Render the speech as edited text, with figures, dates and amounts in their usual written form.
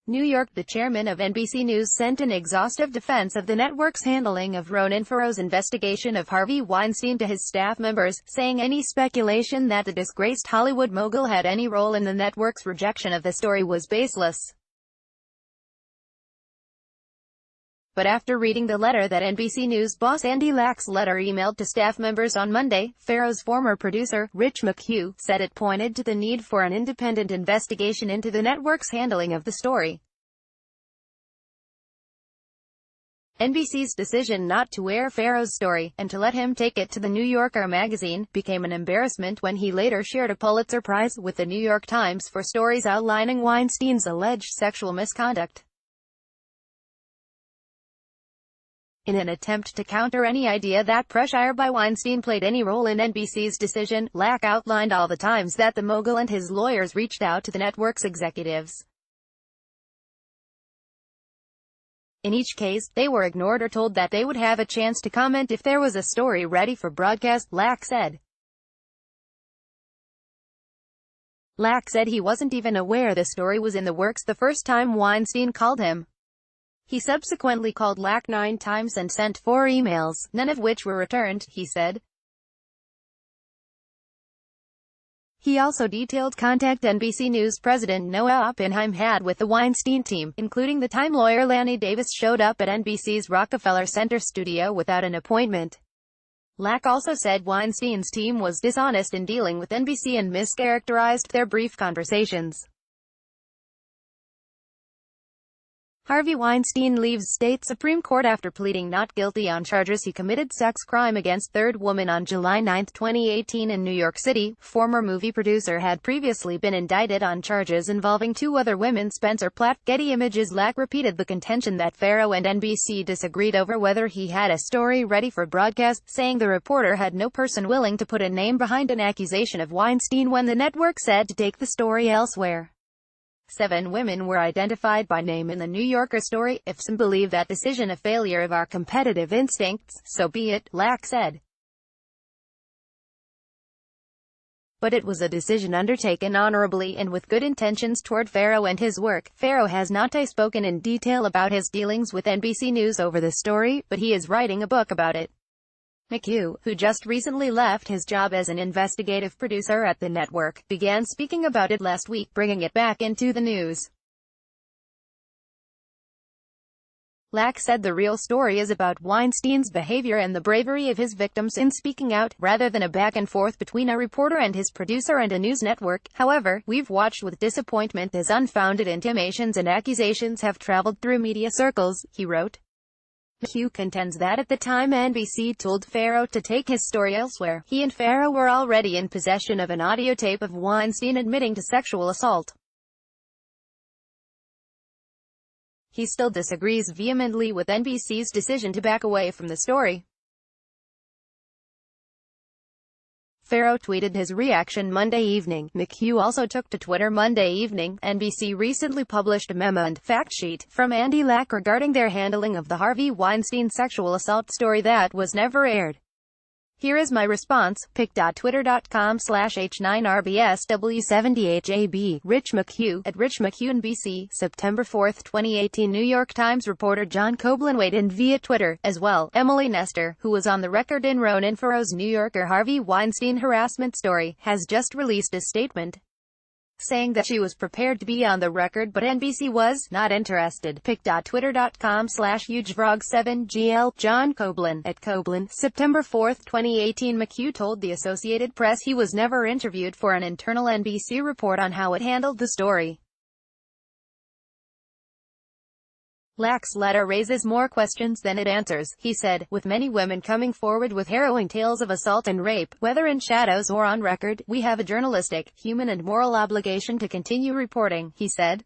New York. The chairman of NBC News sent an exhaustive defense of the network's handling of Ronan Farrow's investigation of Harvey Weinstein to his staff members, saying any speculation that the disgraced Hollywood mogul had any role in the network's rejection of the story was baseless. But after reading the letter that NBC News boss Andy Lack's letter emailed to staff members on Monday, Farrow's former producer, Rich McHugh, said it pointed to the need for an independent investigation into the network's handling of the story. NBC's decision not to air Farrow's story, and to let him take it to the New Yorker magazine, became an embarrassment when he later shared a Pulitzer Prize with the New York Times for stories outlining Weinstein's alleged sexual misconduct. In an attempt to counter any idea that pressure by Weinstein played any role in NBC's decision, Lack outlined all the times that the mogul and his lawyers reached out to the network's executives. In each case, they were ignored or told that they would have a chance to comment if there was a story ready for broadcast, Lack said. Lack said he wasn't even aware the story was in the works the first time Weinstein called him. He subsequently called Lack 9 times and sent 4 emails, none of which were returned, he said. He also detailed contact NBC News president Noah Oppenheim had with the Weinstein team, including the Time lawyer Lanny Davis showed up at NBC's Rockefeller Center studio without an appointment. Lack also said Weinstein's team was dishonest in dealing with NBC and mischaracterized their brief conversations. Harvey Weinstein leaves state Supreme Court after pleading not guilty on charges he committed sex crime against third woman on July 9, 2018 in New York City. Former movie producer had previously been indicted on charges involving 2 other women. Spencer Platt, Getty Images. Lack repeated the contention that Farrow and NBC disagreed over whether he had a story ready for broadcast, saying the reporter had no person willing to put a name behind an accusation of Weinstein when the network said to take the story elsewhere. 7 women were identified by name in the New Yorker story. If some believe that decision a failure of our competitive instincts, so be it, Lack said. But it was a decision undertaken honorably and with good intentions toward Farrow and his work. Farrow has not spoken in detail about his dealings with NBC News over the story, but he is writing a book about it. McHugh, who just recently left his job as an investigative producer at the network, began speaking about it last week, bringing it back into the news. Lack said the real story is about Weinstein's behavior and the bravery of his victims in speaking out, rather than a back and forth between a reporter and his producer and a news network. However, we've watched with disappointment as unfounded intimations and accusations have traveled through media circles, he wrote. McHugh contends that at the time NBC told Farrow to take his story elsewhere, he and Farrow were already in possession of an audio tape of Weinstein admitting to sexual assault. He still disagrees vehemently with NBC's decision to back away from the story. Farrow tweeted his reaction Monday evening. McHugh also took to Twitter Monday evening. NBC recently published a memo and fact sheet from Andy Lack regarding their handling of the Harvey Weinstein sexual assault story that was never aired. Here is my response. pic.twitter.com/H9RBSW70HAB. Rich McHugh, at Rich McHugh NBC, September 4, 2018. New York Times reporter John Coblin weighed in via Twitter, as well. Emily Nestor, who was on the record in Ronan Farrow's New Yorker Harvey Weinstein harassment story, has just released a statement saying that she was prepared to be on the record but NBC was not interested. pic.twitter.com/HugevRog7GL. John Coblin, at Coblin, September 4, 2018. McHugh told the Associated Press he was never interviewed for an internal NBC report on how it handled the story. Lack's letter raises more questions than it answers, he said, with many women coming forward with harrowing tales of assault and rape, whether in shadows or on record, we have a journalistic, human and moral obligation to continue reporting, he said.